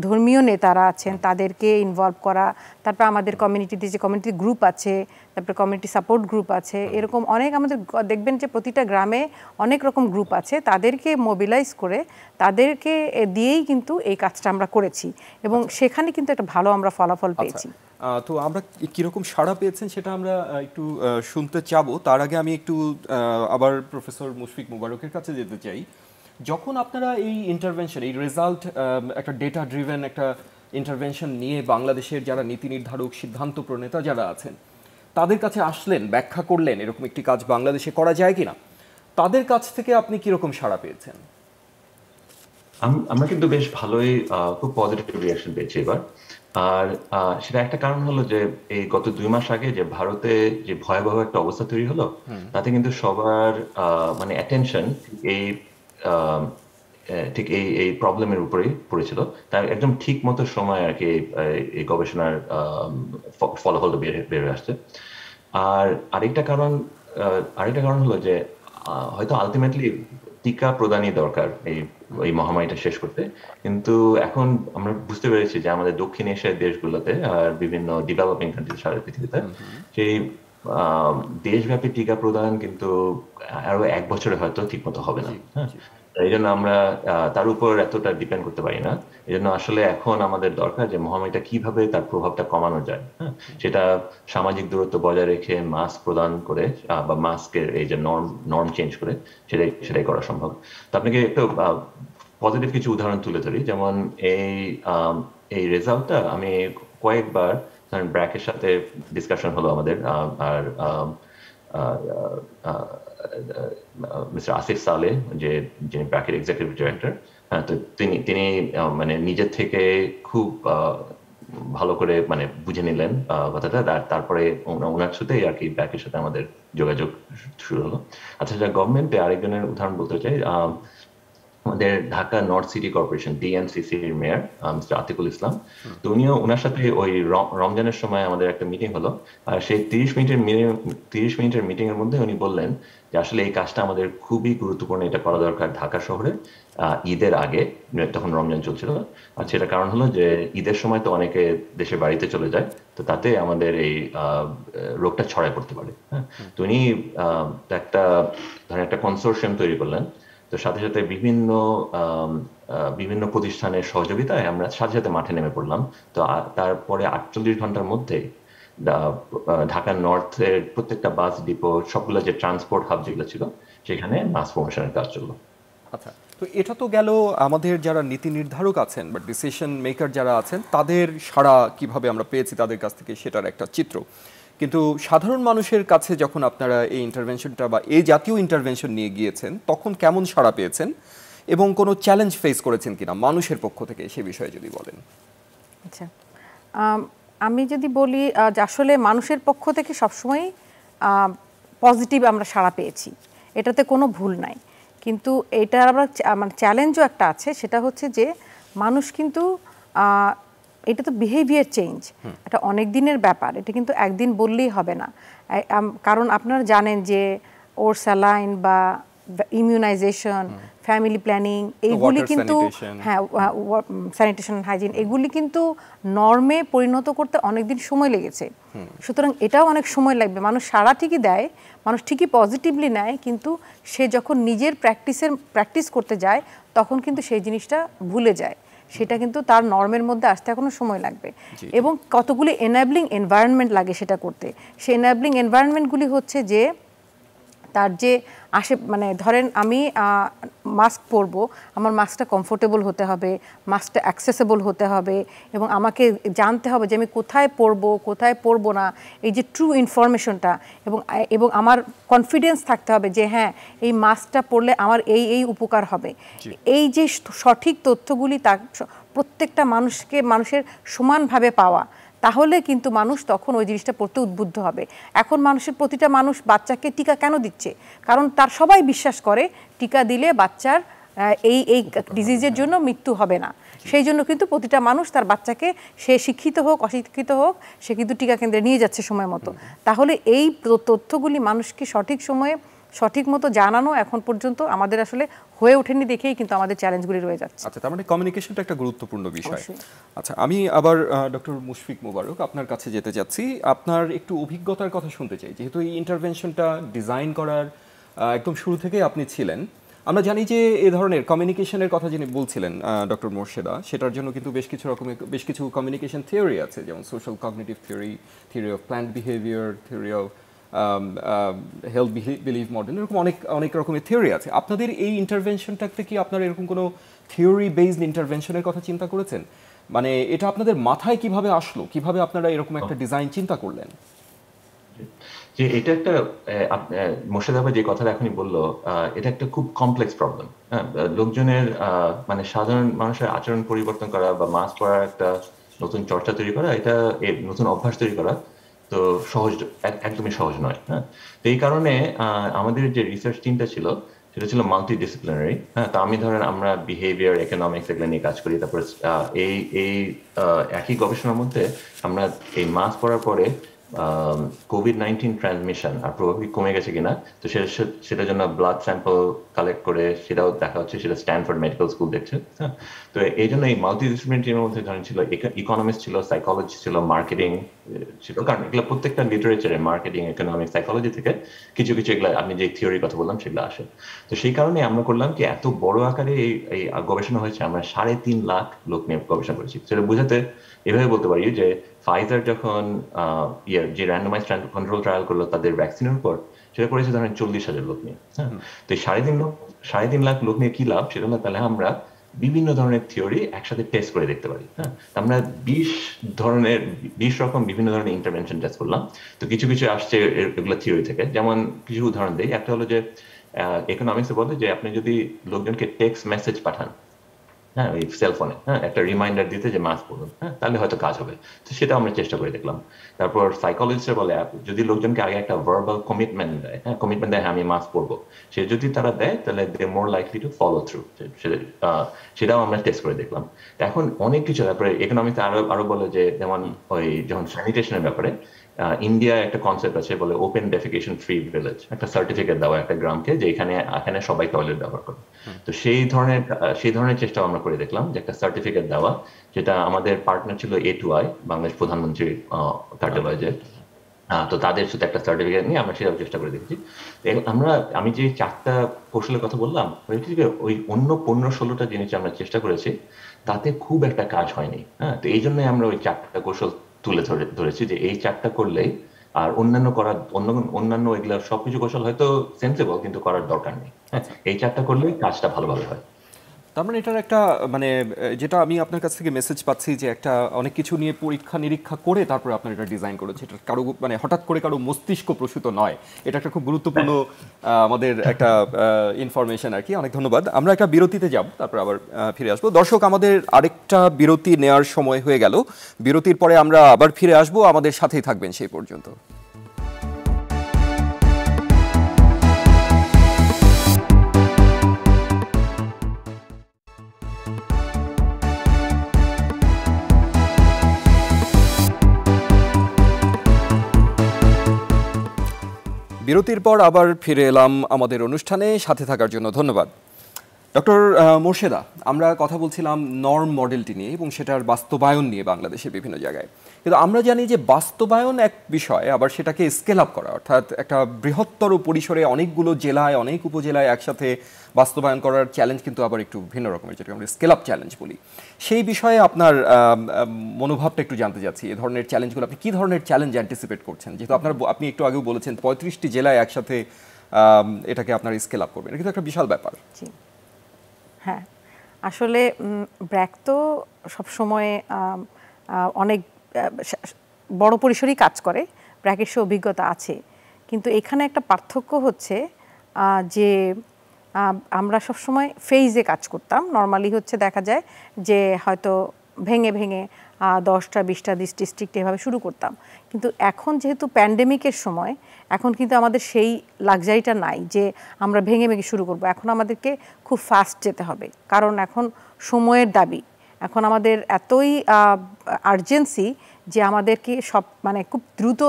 ধর্মীয় নেতারা আছেন, তাদেরকে ইনভলভ করা। তারপর আমাদের কমিউনিটিতে যে কমিউনিটি গ্রুপ আছে, তারপরে কমিউনিটি সাপোর্ট গ্রুপ আছে, এরকম অনেক আমাদের দেখবেন যে প্রতিটা গ্রামে অনেক রকম গ্রুপ আছে, তাদেরকে মোবিলাইজ করে তাদেরকে দিয়েই কিন্তু এই কাজটা আমরা করেছি এবং সেখানে কিন্তু একটা ভালো আমরা ফলাফল পেয়েছি। তো আমরা কীরকম সাড়া পেয়েছেন সেটা আমরা একটু শুনতে চাবো। তার আগে আমি একটু আবার প্রফেসর মুশফিক মুবারকের কাছে যেতে চাই। যখন আপনারা এই ইন্টারভেনশন, এই রেজাল্ট, একটা ডেটা ড্রিভেন একটা ইন্টারভেনশন নিয়ে বাংলাদেশের যারা নীতি নির্ধারক, সিদ্ধান্ত প্রণেতা যারা আছেন, তাদের কাছে আসলেন, ব্যাখ্যা করলেন এরকম একটি কাজ বাংলাদেশে করা যায় কিনা, তাদের কাছ থেকে আপনি কীরকম সাড়া পেয়েছেন? আমরা কিন্তু বেশ ভালোই খুব পজিটিভ রিয়াকশন পেয়েছি এবার। আর সেটা একটা কারণ হলো যে এই গত 2 মাস আগে যে ভারতে যে ভয়াবহ একটা অবস্থা তৈরি হলো, তাতে কিন্তু সবার মানে অ্যাটেনশন ঠিক এই প্রবলেমের উপরেই পড়েছিল। তার একদম ঠিক মতো সময় আর কি এই গবেষণার ফলাফল বের হয়ে আসছে। আর আরেকটা কারণ হলো যে হয়তো আলটিমেটলি টিকা প্রদানই দরকার এই মহামারীটা শেষ করতে, কিন্তু এখন আমরা বুঝতে পেরেছি যে আমাদের দক্ষিণ এশিয়ার দেশগুলোতে আর বিভিন্ন ডেভেলপিং কান্ট্রি সারা পৃথিবীতে সেই দেশব্যাপী টিকা প্রদান কিন্তু আরো 1 বছরে হয়তো ঠিক মতো হবে না। হ্যাঁ, এই জন্য আমরা তার উপর এতটা ডিপেন্ড করতে পারি না। এই জন্য আসলে এখন আমাদের দরকার যে মহামারীটা কিভাবে তার প্রভাবটা কমানো যায়। হ্যাঁ, সেটা সামাজিক দূরত্ব বজায় রেখে মাস্ক প্রদান করে বা মাস্কের এই যে নর্ম চেঞ্জ করে সেটাই করা সম্ভব। তো আপনাকে একটু পজিটিভ কিছু উদাহরণ তুলে ধরি। যেমন এই রেজাল্টটা আমি কয়েকবার ধরেন ব্র্যাকের সাথে ডিসকাশন হলো আমাদের, আর মিস্টার আসিফ সালেহ যিনি ব্র্যাকের এক্সিকিউটিভ ডিরেক্টর, হ্যাঁ, তো তিনি মানে নিজের থেকে খুব ভালো করে মানে বুঝে নিলেন কথাটা। তারপরে ওনার সাথেই আর কি ব্র্যাকের সাথে আমাদের যোগাযোগ শুরু হলো। আচ্ছা, গভর্নমেন্টে আরেকজনের উদাহরণ বলতে চাই। আমাদের ঢাকা নর্থ সিটি কর্পোরেশন ডিএনসিসির মেয়র মিস্টার আতিকুল ইসলাম। তো উনিও ওনার সাথে ওই রমজানের সময় আমাদের একটা মিটিং হলো, আর সেই 30 মিনিটের মিটিং এর মধ্যে উনি বললেন যে আসলে এই কাজটা আমাদের খুবই গুরুত্বপূর্ণ, এটা করা দরকার ঢাকা শহরে ঈদের আগে, তখন রমজান চলছিল। আর সেটা কারণ হলো যে ঈদের সময় তো অনেকে দেশের বাড়িতে চলে যায়, তো তাতে আমাদের এই রোগটা ছড়ায় পড়তে পারে। হ্যাঁ, তো উনি একটা ধরেন একটা কনসোর্শিয়াম তৈরি করলেন। তো সাথে সাথে বিভিন্ন প্রতিষ্ঠানের সহযোগিতায় আমরা সাথে সাথে মাঠে নেমে পড়লাম। তো তারপরে 48 ঘন্টার মধ্যে ঢাকা নর্থের প্রত্যেকটা বাস ডিপো, সবগুলো যে ট্রান্সপোর্ট হাব যেগুলো ছিল, সেখানে মাস প্রমোশনের কাজ চললো। আচ্ছা, তো এটা তো গেল আমাদের যারা নীতি নির্ধারক আছেন বা ডিসিশন মেকার যারা আছেন তাদের সাড়া কিভাবে আমরা পেয়েছি তাদের কাছ থেকে, সেটার একটা চিত্র। কিন্তু সাধারণ মানুষের কাছে যখন আপনারা এই ইন্টারভেনশনটা বা এই জাতীয় ইন্টারভেনশন নিয়ে গিয়েছেন, তখন কেমন সাড়া পেয়েছেন এবং কোনো চ্যালেঞ্জ ফেস করেছেন কিনা মানুষের পক্ষ থেকে, সে বিষয়ে যদি বলেন। আচ্ছা, আমি যদি বলি যে আসলে মানুষের পক্ষ থেকে সবসময় পজিটিভ আমরা সাড়া পেয়েছি, এটাতে কোনো ভুল নাই। কিন্তু এটার আবার মানে চ্যালেঞ্জও একটা আছে, সেটা হচ্ছে যে মানুষ কিন্তু এটা তো বিহেভিয়ার চেঞ্জ, এটা অনেক দিনের ব্যাপার, এটা কিন্তু একদিন বললেই হবে না। কারণ আপনারা জানেন যে ওর স্যালাইন বা ইমিউনাইজেশন, ফ্যামিলি প্ল্যানিং, এইগুলি কিন্তু হ্যাঁ, স্যানিটেশন, হাইজিন, এগুলি কিন্তু নর্মে পরিণত করতে অনেক দিন সময় লেগেছে। সুতরাং এটাও অনেক সময় লাগবে। মানুষ সাড়া ঠিকই দেয়, মানুষ ঠিকই পজিটিভলি নেয়, কিন্তু সে যখন নিজের প্র্যাকটিস করতে যায় তখন কিন্তু সেই জিনিসটা ভুলে যায়। সেটা কিন্তু তার নর্মের মধ্যে আসতে এখনো সময় লাগবে এবং কতগুলি এনাবলিং এনভায়রনমেন্ট লাগে সেটা করতে। সেই এনাবলিং এনভায়রনমেন্টগুলি হচ্ছে যে তার যে মানে ধরেন আমি মাস্ক পরবো, আমার মাস্কটা কমফোর্টেবল হতে হবে, মাস্কটা অ্যাক্সেসেবল হতে হবে এবং আমাকে জানতে হবে যে আমি কোথায় পরবো কোথায় পরবো না, এই যে ট্রু ইনফরমেশনটা, এবং আমার কনফিডেন্স থাকতে হবে যে হ্যাঁ এই মাস্কটা পরলে আমার এই উপকার হবে। এই যে সঠিক তথ্যগুলি তা প্রত্যেকটা মানুষের সমানভাবে পাওয়া, তাহলে কিন্তু মানুষ তখন ওই জিনিসটা পড়তে উদ্বুদ্ধ হবে। এখন প্রতিটা মানুষ বাচ্চাকে টিকা কেন দিচ্ছে? কারণ তার সবাই বিশ্বাস করে টিকা দিলে বাচ্চার এই ডিজিজের জন্য মৃত্যু হবে না। সেই জন্য কিন্তু প্রতিটা মানুষ তার বাচ্চাকে, সে শিক্ষিত হোক অশিক্ষিত হোক, সে কিন্তু টিকা কেন্দ্রে নিয়ে যাচ্ছে সময় মতো। তাহলে এই তথ্যগুলি মানুষকে সঠিক সময়ে সঠিক মতো জানানো এখন পর্যন্ত আমাদের আসলে হয়ে ওঠেনি, দেখেই কিন্তু আমাদের চ্যালেঞ্জগুলি রয়ে যাচ্ছে। আচ্ছা, তার মানে কমিউনিকেশনটা একটা গুরুত্বপূর্ণ বিষয়। আচ্ছা, আমি আবার ডক্টর মুশফিক মোবারক আপনার কাছে যেতে যাচ্ছি, আপনার একটু অভিজ্ঞতার কথা শুনতে চাই। যেহেতু এই ইন্টারভেনশনটা ডিজাইন করার একদম শুরু থেকেই আপনি ছিলেন, আমরা জানি যে এ ধরনের কমিউনিকেশনের কথা যিনি বলছিলেন ডক্টর মোর্শেদা, সেটার জন্য কিন্তু বেশ কিছু কমিউনিকেশন থিওরি আছে, যেমন social cognitive theory, theory of plant behaviour, theory of health believe model, এরকম অনেক রকমের থিওরি আছে। আপনাদের এই ইন্টারভেনশনটাতে কি আপনারা এরকম কোনো থিওরি বেসড ইন্টারভেনশনের কথা চিন্তা করেছেন? মানে এটা আপনাদের মাথায় কিভাবে আসলো, কিভাবে আপনারা এরকম একটা ডিজাইন চিন্তা করলেন? যে এটা একটা মোর্শেদ আহমেদ যে কথাটা এখনই বললো, এটা একটা খুব কমপ্লেক্স প্রবলেম। হ্যাঁ, লোকজনের মানে সাধারণ মানুষের আচরণ পরিবর্তন করা বা মাস্ক পরার একটা নতুন চর্চা তৈরি করা, এটা নতুন অভ্যাস তৈরি করা তো একদমই সহজ নয়। হ্যাঁ, তো এই কারণে আমাদের যে রিসার্চ টিমটা ছিল সেটা ছিল মাল্টি ডিসিপ্লিনারি। হ্যাঁ, তো আমরা বিহেভিয়ার, ইকোনমিক্স এগুলো নিয়ে কাজ করি। তারপরে এই একই গবেষণার মধ্যে আমরা এই মাস্ক পরার পরে COVID-19 ট্রান্সমিশন আর প্রভাবলি কমে গেছে কিনা, তো সেটার জন্য ব্লাড স্যাম্পল কালেক্ট করে সেটাও দেখা হচ্ছে, সেটা স্ট্যানফোর্ড মেডিকেল স্কুল দেখছে। হ্যাঁ, তো এই জন্য এই মাল্টি ডিসিপ্লিনারি টিমের মধ্যে ধরেন ছিল ইকোনমিক্স ছিল, সাইকোলজি ছিল, মার্কেটিং ছিল, কারণ এগুলো প্রত্যেকটা লিটারেচারে মার্কেটিং, ইকোনমিক্স, সাইকোলজি থেকে কিছু এগুলো আমি যে থিওরির কথা বললাম সেগুলো আসে। তো সেই কারণে আমরা করলাম কি, এত বড় আকারে এই গবেষণা হয়েছে, আমরা 3.5 লাখ লোক নিয়ে গবেষণা করেছি। সেটা বোঝাতে এভাবে বলতে পারি যে ফাইজার যখন যে র্যান্ডমাইজড কন্ট্রোল ট্রায়াল করলো তাদের ভ্যাকসিনের উপর, সেটা করেছে ধরেন 40,000 লোক নিয়ে। হ্যাঁ, তো 3.5 লাখ লোক নিয়ে কি লাভ, সেটা হলো তাহলে আমরা বিভিন্ন ধরনের থিওরি একসাথে টেস্ট করে দেখতে পারি। হ্যাঁ, আমরা 20 রকম বিভিন্ন ধরনের ইন্টারভেনশন টেস্ট করলাম। তো কিছু আসছে এগুলো থিওরি থেকে, যেমন কিছু উদাহরণ দিই। একটা হলো যে ইকোনমিক্সে বলে যে আপনি যদি লোকজনকে টেক্সট মেসেজ পাঠান, হ্যাঁ ওই সেলফোনে, হ্যাঁ একটা রিমাইন্ডার দিতে যে মাস্ক পরুন, হ্যাঁ তাহলে হয়তো কাজ হবে। তো সেটা আমরা চেষ্টা করে দেখলাম। তারপর সাইকোলজিস্টরা বলে যদি লোকজনকে আগে একটা ভার্বাল কমিটমেন্ট দেয়, হ্যাঁ কমিটমেন্ট দেয় হ্যাঁ আমি মাস্ক পরবো, সে যদি তারা দেয় তাহলে they more likely to follow through. সেটাও আমরা টেস্ট করে দেখলাম। এখন অনেক কিছু, তারপরে ইকোনমিতে আরো বলে যে যেমন ওই যখন স্যানিটেশনের ব্যাপারে ইন্ডিয়া একটা কনসেপ্ট আছে বলে ওপেন ডেফিকেশন ফ্রি ভিলেজ, একটা সার্টিফিকেট দেওয়া একটা গ্রামকে যে এখানে সবাই টয়লেট ব্যবহার করে। তো সেই ধরনের চেষ্টাও আমরা করে দেখলাম যে একটা সার্টিফিকেট দেওয়া, যেটা আমাদের পার্টনার ছিল A2I বাংলাদেশ প্রধানমন্ত্রীর কার্যালয়, যে তো তাদের সাথে একটা সার্টিফিকেট নিয়ে আমরা সেটাও চেষ্টা করে দেখছি। আমি যে 4টা কৌশলের কথা বললাম ওই অন্য 15-16টা জিনিস আমরা চেষ্টা করেছি, তাতে খুব একটা কাজ হয়নি। হ্যাঁ তো এই জন্যই আমরা ওই 4টা কৌশল তুলে ধরেছি যে এই 4টা করলেই, আর অন্যান্য এগুলো সবকিছু কৌশল হয়তো সেন্সেবল কিন্তু করার দরকার নেই। হ্যাঁ এই 4টা করলেই কাজটা ভালোভাবে হয়। তার মানে এটার একটা মানে যেটা আমি আপনার কাছ থেকে মেসেজ পাচ্ছি যে একটা অনেক কিছু নিয়ে পরীক্ষা নিরীক্ষা করে তারপরে আপনার এটা ডিজাইন করেছে, এটা কারো মানে হঠাৎ করে কারো মস্তিষ্ক প্রসূত নয়। এটা একটা খুব গুরুত্বপূর্ণ আমাদের একটা ইনফরমেশন আর কি। অনেক ধন্যবাদ। আমরা একটা বিরতিতে যাব, তারপর আবার ফিরে আসবো। দর্শক, আমাদের আরেকটা বিরতি নেওয়ার সময় হয়ে গেল। বিরতির পরে আমরা আবার ফিরে আসবো, আমাদের সাথেই থাকবেন সেই পর্যন্ত। বিরতির পর আবার ফিরে এলাম আমাদের অনুষ্ঠানে। সাথে থাকার জন্য ধন্যবাদ। ডক্টর মোর্শেদা, আমরা কথা বলছিলাম নর্ম মডেলটি নিয়ে এবং সেটার বাস্তবায়ন নিয়ে বাংলাদেশের বিভিন্ন জায়গায়। কিন্তু আমরা জানি যে বাস্তবায়ন এক বিষয়, আবার সেটাকে স্কেল আপ করা, অর্থাৎ একটা বৃহত্তর পরিসরে অনেকগুলো জেলায় অনেক উপজেলায় একসাথে বাস্তবায়ন করার চ্যালেঞ্জ কিন্তু আবার একটু ভিন্ন রকমের, যেটাকে আমরা স্কেল আপ চ্যালেঞ্জ বলি। সেই বিষয়ে আপনার মনোভাবটা একটু জানতে চাচ্ছি। এই ধরনের চ্যালেঞ্জগুলো আপনি কী ধরনের চ্যালেঞ্জ অ্যান্টিসিপেট করছেন? যেহেতু আপনি একটু আগেও বলেছেন 35টি জেলায় একসাথে এটাকে আপনার স্কেল আপ করবেন, এটা কিন্তু একটা বিশাল ব্যাপার। হ্যাঁ, আসলে ব্র্যাক তো সবসময় অনেক বড় পরিসরেই কাজ করে, ব্র্যাকের সে অভিজ্ঞতা আছে। কিন্তু এখানে একটা পার্থক্য হচ্ছে যে আমরা সবসময় ফেজে কাজ করতাম। নর্মালি হচ্ছে দেখা যায় যে হয়তো ভেঙে ভেঙে 10টা 20টা ডিস্ট্রিক্ট এভাবে শুরু করতাম। কিন্তু এখন যেহেতু প্যান্ডেমিকের সময়, এখন কিন্তু আমাদের সেই লাক্সারিটা নাই যে আমরা ভেঙে ভেঙে শুরু করব। এখন আমাদেরকে খুব ফাস্ট যেতে হবে, কারণ এখন সময়ের দাবি। এখন আমাদের এতই আর্জেন্সি যে আমাদেরকে সব মানে খুব দ্রুত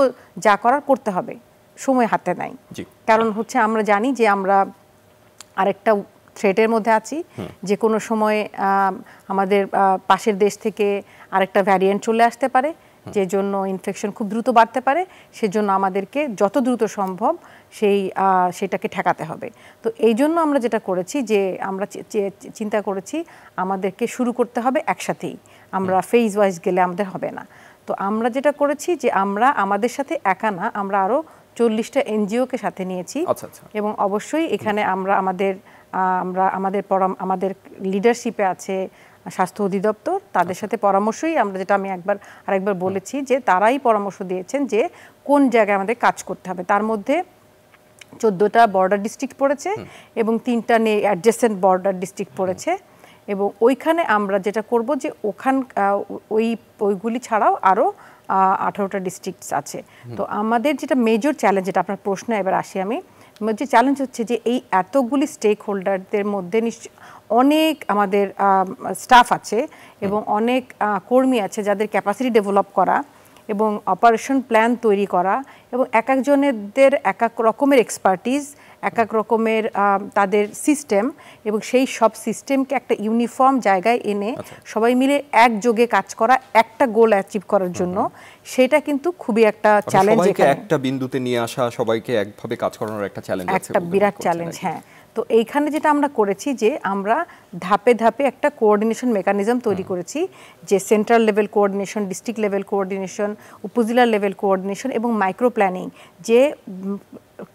যা করার করতে হবে, সময় হাতে নাই। কারণ হচ্ছে আমরা জানি যে আমরা আরেকটা থ্রেটের মধ্যে আছি, যে কোনো সময় আমাদের পাশের দেশ থেকে আরেকটা ভ্যারিয়েন্ট চলে আসতে পারে, যে জন্য ইনফেকশন খুব দ্রুত বাড়তে পারে। সেজন্য আমাদেরকে যত দ্রুত সম্ভব সেটাকে ঠেকাতে হবে। তো এই জন্য আমরা যেটা করেছি যে আমরা চিন্তা করেছি আমাদেরকে শুরু করতে হবে একসাথেই, আমরা ফেজ ওয়াইজ গেলে আমাদের হবে না। তো আমরা যেটা করেছি যে আমরা আমাদের সাথে একা না, আমরা আরও 40টা এনজিওকে সাথে নিয়েছি। এবং অবশ্যই এখানে আমাদের লিডারশিপে আছে স্বাস্থ্য অধিদপ্তর, তাদের সাথে পরামর্শই আমরা, যেটা আমি আরেকবার বলেছি যে তারাই পরামর্শ দিয়েছেন যে কোন জায়গায় আমাদের কাজ করতে হবে। তার মধ্যে 14টা বর্ডার ডিস্ট্রিক্ট পড়েছে এবং 3টা অ্যাডজেসেন্ট বর্ডার ডিস্ট্রিক্ট পড়েছে। এবং ওইখানে আমরা যেটা করব যে ওইগুলি ছাড়াও আরও 18টা ডিস্ট্রিক্টস আছে। তো আমাদের যেটা মেজর চ্যালেঞ্জ, যেটা আপনার প্রশ্নে এবার আসি আমি, যে চ্যালেঞ্জ হচ্ছে যে এই এতগুলি স্টেক হোল্ডারদের মধ্যে অনেক আমাদের স্টাফ আছে এবং অনেক কর্মী আছে যাদের ক্যাপাসিটি ডেভেলপ করা এবং অপারেশন প্ল্যান তৈরি করা, এবং এক একজনের এক এক রকমের এক্সপার্টিস, এক এক রকমের তাদের সিস্টেম, এবং সেই সব সিস্টেমকে একটা ইউনিফর্ম জায়গায় এনে সবাই মিলে একযোগে কাজ করা, একটা গোল অ্যাচিভ করার জন্য, সেটা কিন্তু খুবই একটা চ্যালেঞ্জ। একটা বিন্দুতে নিয়ে আসা, সবাইকে একভাবে কাজ করানোর একটা চ্যালেঞ্জ আছে, একটা বিরাট চ্যালেঞ্জ। হ্যাঁ, তো এইখানে যেটা আমরা করেছি যে আমরা ধাপে ধাপে একটা কোঅর্ডিনেশন মেকানিজম তৈরি করেছি, যে central level coordination, district level coordination, উপজেলা লেভেল কোঅর্ডিনেশন এবং মাইক্রো প্ল্যানিং, যে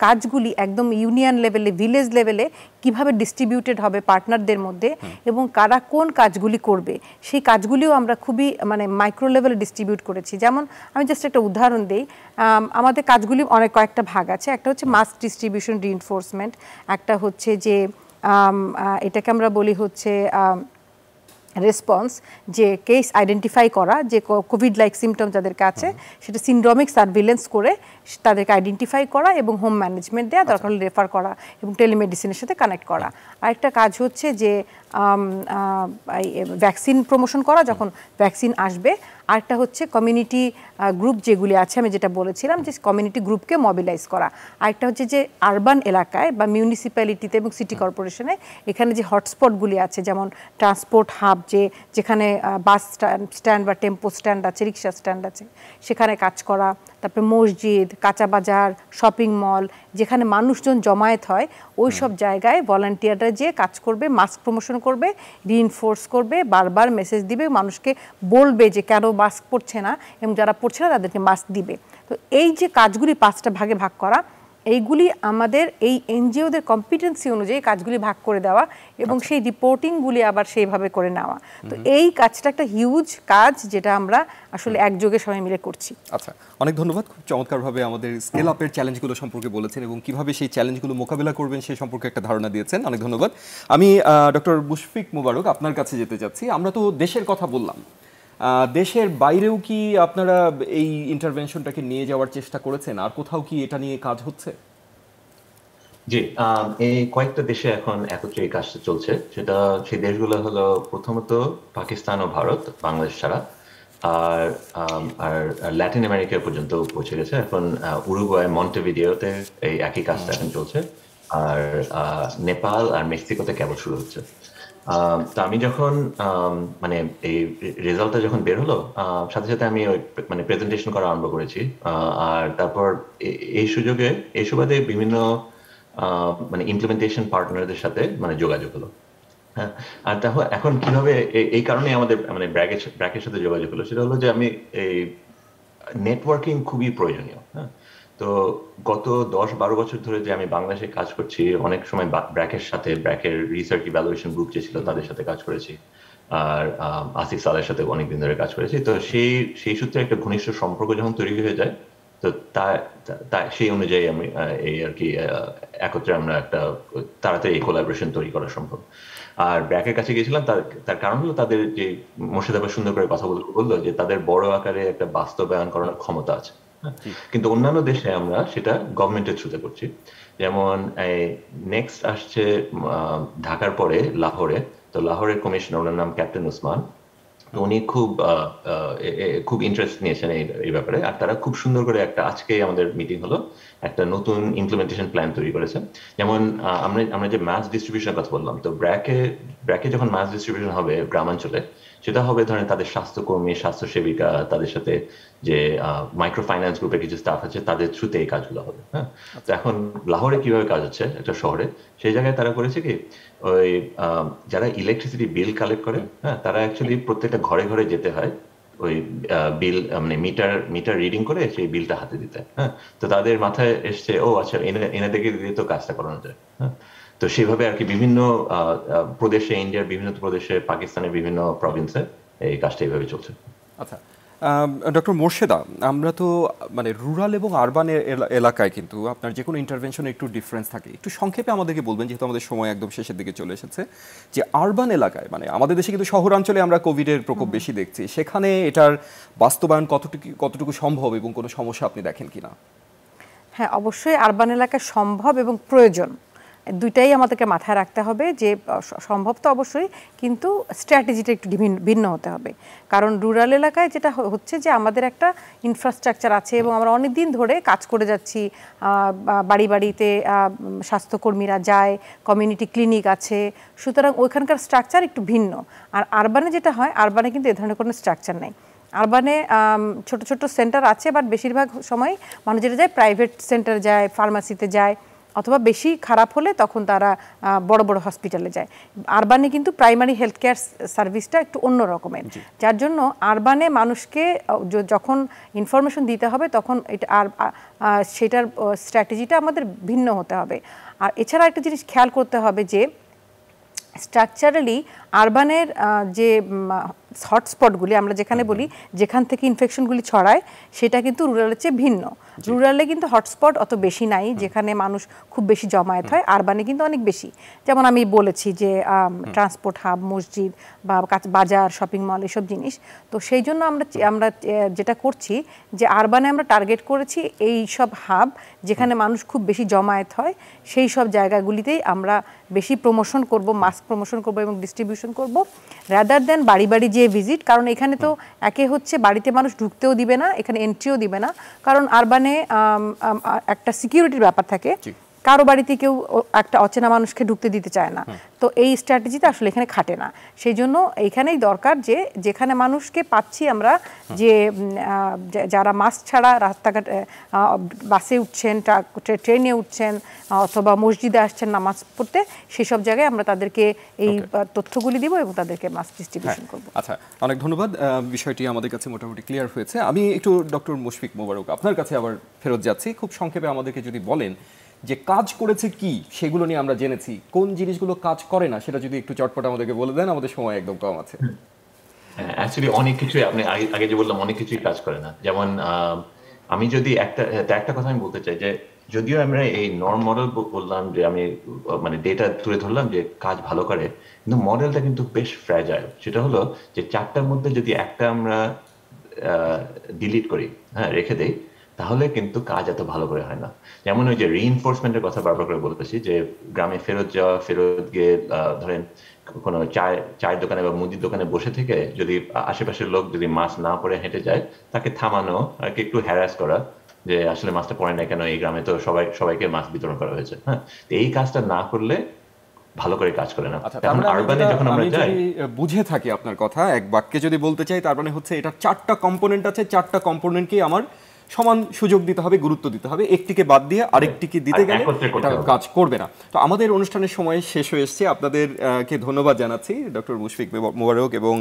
কাজগুলি একদম ইউনিয়ন লেভেলে, ভিলেজ লেভেলে কিভাবে ডিস্ট্রিবিউটেড হবে পার্টনারদের মধ্যে এবং কারা কোন কাজগুলি করবে, সেই কাজগুলিও আমরা খুবই মানে মাইক্রো লেভেলে ডিস্ট্রিবিউট করেছি। যেমন আমি জাস্ট একটা উদাহরণ দিই, আমাদের কাজগুলি কয়েকটা ভাগ আছে। একটা হচ্ছে মাস ডিস্ট্রিবিউশন রিইনফোর্সমেন্ট, একটা হচ্ছে যে এটাকে আমরা বলি হচ্ছে রেসপন্স, যে কেস আইডেন্টিফাই করা, যে কোভিড লাইক সিমটম যাদেরকে আছে সেটা সিনড্রোমিক সার্ভিলেন্স করে তাদেরকে আইডেন্টিফাই করা এবং হোম ম্যানেজমেন্ট দেওয়া, দরকার হলে রেফার করা এবং টেলিমেডিসিনের সাথে কানেক্ট করা। আরেকটা কাজ হচ্ছে যে ভ্যাকসিন প্রমোশন করা যখন ভ্যাকসিন আসবে। আরেকটা হচ্ছে কমিউনিটি গ্রুপ যেগুলি আছে, আমি যেটা বলেছিলাম যে কমিউনিটি গ্রুপকে মোবিলাইজ করা। আরেকটা হচ্ছে যে আরবান এলাকায় বা মিউনিসিপ্যালিটিতে এবং সিটি কর্পোরেশনে এখানে যে হটস্পটগুলি আছে, যেমন ট্রান্সপোর্ট হাব, যেখানে বাস স্ট্যান্ড বা টেম্পো স্ট্যান্ড আছে, রিক্সা স্ট্যান্ড আছে, সেখানে কাজ করা। তারপরে মসজিদ, কাঁচা বাজার, শপিং মল, যেখানে মানুষজন জমায়েত হয় ওই সব জায়গায় ভলান্টিয়াররা যে কাজ করবে, মাস্ক প্রমোশন করবে, রিইনফোর্স করবে, বারবার মেসেজ দিবে, মানুষকে বলবে যে কেন মাস্ক পরছে না এবং যারা পরছে না তাদেরকে মাস্ক দিবে। তো এই যে কাজগুলি 5টা ভাগে ভাগ করা, এইগুলি আমাদের এই এনজিওদের কম্পিটেন্সি অনুযায়ী কাজগুলি ভাগ করে দেওয়া এবং সেই রিপোর্টিংগুলি আবার সেইভাবে করে নেওয়া। তো এই কাজটা একটা হিউজ কাজ, যেটা আমরা আসলে একযোগে সবাই মিলে করছি। আচ্ছা, অনেক ধন্যবাদ। খুব চমৎকারভাবে আমাদের স্কেল আপের চ্যালেঞ্জগুলো সম্পর্কে বলেছেন এবং কিভাবে সেই চ্যালেঞ্জগুলো মোকাবিলা করবেন সেই সম্পর্কে একটা ধারণা দিয়েছেন। অনেক ধন্যবাদ। আমি ডক্টর মুশফিক মুবারক আপনার কাছে যেতে চাচ্ছি। আমরা তো দেশের কথা বললাম, দেশের বাইরেও কি আপনারা এই ইন্টারভেনশনটাকে নিয়ে যাওয়ার চেষ্টা করেছেন? আর কোথাও কি এটা নিয়ে কাজ হচ্ছে? জি, এই কয়েকটা দেশে এখন একত্রে এই কাজটা চলছে। সেই দেশগুলো হলো প্রথমত পাকিস্তান ও ভারত, বাংলাদেশ ছাড়া। আর ল্যাটিন আমেরিকা পর্যন্ত পৌঁছে গেছে। এখন উরুগুয়ে, মন্টেভিডিওতে এই একই কাজটা এখন চলছে। আর নেপাল আর মেক্সিকোতে কেবল শুরু হচ্ছে। তো আমি যখন মানে এই রেজাল্টটা যখন বের হলো, সাথে সাথে আমি ওই মানে প্রেজেন্টেশন করা আরম্ভ করেছি। আর তারপর এই সুবাদে বিভিন্ন মানে ইমপ্লিমেন্টেশন পার্টনারদের সাথে মানে যোগাযোগ হলো। হ্যাঁ, আর তাহলে এখন কিভাবে এই কারণে আমাদের মানে ব্র্যাকের সাথে যোগাযোগ হলো, সেটা হলো যে আমি এই নেটওয়ার্কিং খুবই প্রয়োজনীয়। হ্যাঁ, তো গত 10-12 বছর ধরে যে আমি বাংলাদেশে কাজ করছি, অনেক সময় ব্র্যাকের রিসার্চ ইভ্যালুয়েশন গ্রুপ যে ছিল তাদের সাথে কাজ করেছি, আর আসিফ সালের সাথে অনেকদিন ধরে কাজ করেছি। তো সেই সূত্রে একটা ঘনিষ্ঠ সম্পর্ক যখন তৈরি হয়ে যায়, তো সেই অনুযায়ী আমি এই আর কি একত্রে আমরা একটা তাড়াতাড়ি এই কোলাবোরেশন তৈরি করা সম্ভব। আর ব্র্যাকের কাছে গিয়েছিলাম, তার কারণ হলো তাদের যে মোর্শেদ আবার সুন্দর করে কথা বললো যে তাদের বড় আকারে একটা বাস্তবায়ন করার ক্ষমতা আছে। কিন্তু অন্যান্য দেশে আমরা সেটা গভর্নমেন্টের থ্রুতে করছি। যেমন নেক্সট আসছে ঢাকার পরে লাহোরে। তো লাহোরের কমিশনার, ওনার নাম ক্যাপ্টেন উসমান, উনি খুব ইন্টারেস্ট নিয়েছেন এই ব্যাপারে। আর তারা খুব সুন্দর করে আজকে আমাদের মিটিং হলো, একটা নতুন ইমপ্লিমেন্টেশন প্ল্যান তৈরি করেছে। যেমন আমরা যে মাস ডিস্ট্রিবিউশনের কথা বললাম, তো ব্র্যাকে যখন মাস ডিস্ট্রিবিউশন হবে গ্রামাঞ্চলে, সেটা হবে ধরেন তাদের স্বাস্থ্যকর্মী, স্বাস্থ্যসেবিকা, তাদের সাথে যে মাইক্রো ফাইন্যান্স গ্রুপের কিছু স্টাফ আছে, তাদের থ্রুতে এই কাজগুলো হবে। হ্যাঁ, তো এখন লাহোরে কিভাবে কাজ হচ্ছে একটা শহরে, সেই জায়গায় তারা করেছে কি, ওই যারা ইলেকট্রিসিটি বিল কালেক্ট করে, হ্যাঁ, তারা অ্যাকচুয়ালি প্রত্যেকটা ঘরে ঘরে যেতে হয় ওই বিল মানে মিটার রিডিং করে সেই বিলটা হাতে দিতে। হ্যাঁ, তো তাদের মাথায় এসছে, ও আচ্ছা, এনাদেরকে দিয়ে তো কাজটা করানো যায়। হ্যাঁ, তো সেইভাবে আর কি বিভিন্ন প্রদেশে, ইন্ডিয়ার বিভিন্ন প্রদেশে, পাকিস্তানের বিভিন্ন প্রভিন্সে এই কাজটা এইভাবে চলছে। আচ্ছা, ডক্টর মোর্শেদা, আমরা তো মানে রুরাল এবং আরবান এলাকায় কিন্তু আপনার যে কোনো ইন্টারভেনশনে একটু ডিফারেন্স থাকে। একটু সংক্ষেপে আমাদেরকে বলবেন, যেহেতু আমাদের সময় একদম শেষের দিকে চলে এসেছে, যে আরবান এলাকায় মানে আমাদের দেশে কিন্তু শহরাঞ্চলে আমরা কোভিডের প্রকোপ বেশি দেখছি, সেখানে এটার বাস্তবায়ন কতটুকু সম্ভব এবং কোনো সমস্যা আপনি দেখেন কিনা? হ্যাঁ, অবশ্যই আরবান এলাকায় সম্ভব এবং প্রয়োজন, দুইটাই আমাদেরকে মাথায় রাখতে হবে। যে সম্ভব তো অবশ্যই, কিন্তু স্ট্র্যাটেজিটা একটু ভিন্ন হতে হবে। কারণ রুরাল এলাকায় যেটা হচ্ছে যে আমাদের একটা ইনফ্রাস্ট্রাকচার আছে এবং আমরা অনেক দিন ধরে কাজ করে যাচ্ছি, বাড়ি বাড়িতে স্বাস্থ্যকর্মীরা যায়, কমিউনিটি ক্লিনিক আছে, সুতরাং ওইখানকার স্ট্রাকচার একটু ভিন্ন। আর আরবানে যেটা হয়, আরবানে কিন্তু এ ধরনের কোনো স্ট্রাকচার নেই। আরবানে ছোট ছোট সেন্টার আছে, বাট বেশিরভাগ সময় মানুষ যেটা যায় প্রাইভেট সেন্টারে যায়, ফার্মাসিতে যায়, অথবা বেশি খারাপ হলে তখন তারা বড় বড় হসপিটালে যায়। আরবানে কিন্তু প্রাইমারি হেলথ কেয়ার সার্ভিসটা একটু অন্য রকমের, যার জন্য আরবানে মানুষকে যখন ইনফরমেশন দিতে হবে তখন এটা সেটার স্ট্র্যাটেজিটা আমাদের ভিন্ন হতে হবে। আর এছাড়া একটা জিনিস খেয়াল করতে হবে যে স্ট্রাকচারালি আরবানের যে হটস্পটগুলি আমরা যেখানে বলি যেখান থেকে ইনফেকশনগুলি ছড়ায় সেটা কিন্তু রুরালের চেয়ে ভিন্ন। রুরালে কিন্তু হটস্পট অত বেশি নাই যেখানে মানুষ খুব বেশি জমায়েত হয়, আরবানে কিন্তু অনেক বেশি। যেমন আমি বলেছি যে ট্রান্সপোর্ট হাব, মসজিদ বা বাজার, শপিং মল, এসব জিনিস। তো সেই জন্য আমরা যেটা করছি যে আরবানে আমরা টার্গেট করেছি এই সব হাব যেখানে মানুষ খুব বেশি জমায়েত হয়, সেই সব জায়গাগুলিতেই আমরা বেশি প্রমোশন করব, মাস্ক প্রমোশন করব এবং ডিস্ট্রিবিউশন করব, রাদার দেন বাড়ি বাড়ি যে ভিজিট। কারণ এখানে তো একে হচ্ছে বাড়িতে মানুষ ঢুকতেও দিবে না, এখানে এন্ট্রিও দিবে না, কারণ আরবানে একটা সিকিউরিটির ব্যাপার থাকে, কারো বাড়িতে কেউ একটা অচেনা মানুষকে ঢুকতে দিতে চায় না। তো এই স্ট্র্যাটেজিতে আসলে এখানে খাটে না। সেই জন্য এইখানেই দরকার যে যেখানে মানুষকে পাচ্ছি আমরা যে যারা মাস্ক ছাড়া রাস্তাঘাট বাসে উঠছেন, ট্রেনে উঠছেন অথবা মসজিদে আসছেন নামাজ পড়তে, সেসব জায়গায় আমরা তাদেরকে এই তথ্যগুলি দিব এবং তাদেরকে মাস্ক ডিস্ট্রিবিউশন করব। আচ্ছা, অনেক ধন্যবাদ। বিষয়টি আমাদের কাছে মোটামুটি ক্লিয়ার হয়েছে। আমি একটু ডক্টর মুশফিক মোবারক আপনার কাছে আবার ফেরত যাচ্ছি। খুব সংক্ষেপে আমাদেরকে যদি বলেন যে কাজ করেছে কি, সেগুলো নিয়ে আমরা জেনেছি, কোন জিনিসগুলো কাজ করে না সেটা যদি একটু চটপট আমাদেরকে বলে দেন, আমাদের সময় একদম কম আছে। অ্যাকচুয়ালি অনেক কিছুই আপনি আগে যে বললাম অনেক কিছুই কাজ করে না। যেমন আমি যদি একটা কথা আমি বলতে চাই যে যদিও আমরা এই নর্ম মডেল বললাম যে আমি মানে ডেটা তুলে ধরলাম যে কাজ ভালো করে, কিন্তু মডেলটা কিন্তু বেশ ফ্র্যাজাইল। সেটা হলো যে 4টার মধ্যে যদি একটা আমরা ডিলিট করি, হ্যাঁ রেখে দেই, তাহলে কিন্তু কাজ এত ভালো করে হয় না। যেমন ওই যে রিইনফোর্সমেন্টের কথা বারবার করে বলতেছি যে গ্রামে ফেরত যাওয়া, ফেরত গিয়ে ধরেন কোনো চায়ের দোকানে বা মুদির দোকানে বসে থেকে যদি আশেপাশের লোক যদি মাস্ক না পরে হেঁটে যায়, তাকে থামানো আর একটু হ্যারাস করা যে আসলে মাস্কটা পরে না কেন, এই গ্রামে তো সবাইকে মাস্ক বিতরণ করা হয়েছে। হ্যাঁ, এই কাজটা না করলে ভালো করে কাজ করে না। এখন আরবানে যখন আমরা যাই, বুঝে থাকি আপনার কথা, এক বাক্যে যদি বলতে চাই তার মানে হচ্ছে এটা 4টা কম্পোনেন্ট আছে, 4টা কম্পোনেন্টকে আমার সমান সুযোগ দিতে হবে, গুরুত্ব দিতে হবে। একটিকে বাদ দিয়ে আরেকটিকে দিতে গেলে এটা কাজ করবে না। তো আমাদের অনুষ্ঠানের সময় শেষ হয়ে এসেছে। আপনাদেরকে ধন্যবাদ জানাচ্ছি, ডক্টর মুশফিক মোবারক এবং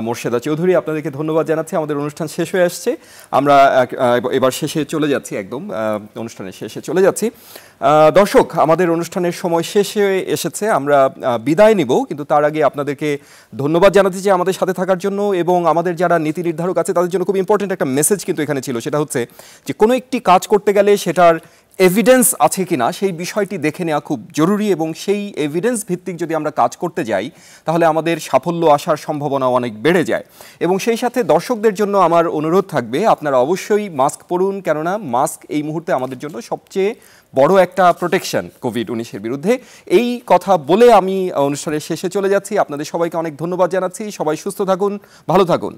মোর্শেদা চৌধুরী, আপনাদেরকে ধন্যবাদ জানাচ্ছি। আমাদের অনুষ্ঠান শেষ হয়ে আসছে, আমরা এবার শেষে চলে যাচ্ছি, একদম অনুষ্ঠানের শেষে চলে যাচ্ছি। দর্শক, আমাদের অনুষ্ঠানের সময় শেষ হয়ে এসেছে, আমরা বিদায় নিব, কিন্তু তার আগে আপনাদেরকে ধন্যবাদ জানাতে চাই আমাদের সাথে থাকার জন্য। এবং আমাদের যারা নীতি নির্ধারক আছে তাদের জন্য খুব ইম্পর্টেন্ট একটা মেসেজ কিন্তু এখানে ছিল, সেটা হচ্ছে যে কোনো একটি কাজ করতে গেলে সেটার এভিডেন্স আছে কিনা সেই বিষয়টি দেখে নেওয়া খুব জরুরি, এবং সেই এভিডেন্স ভিত্তিক যদি আমরা কাজ করতে যাই তাহলে আমাদের সাফল্য আসার সম্ভাবনা অনেক বেড়ে যায়। এবং সেই সাথে দর্শকদের জন্য আমার অনুরোধ থাকবে, আপনারা অবশ্যই মাস্ক পরুন, কেননা মাস্ক এই মুহূর্তে আমাদের জন্য সবচেয়ে বড় একটা প্রোটেকশন কোভিড-19-এর বিরুদ্ধে। এই কথা বলে আমি অনুষ্ঠানের শেষে চলে যাচ্ছি। আপনাদের সবাইকে অনেক ধন্যবাদ জানাচ্ছি। সবাই সুস্থ থাকুন, ভালো থাকুন।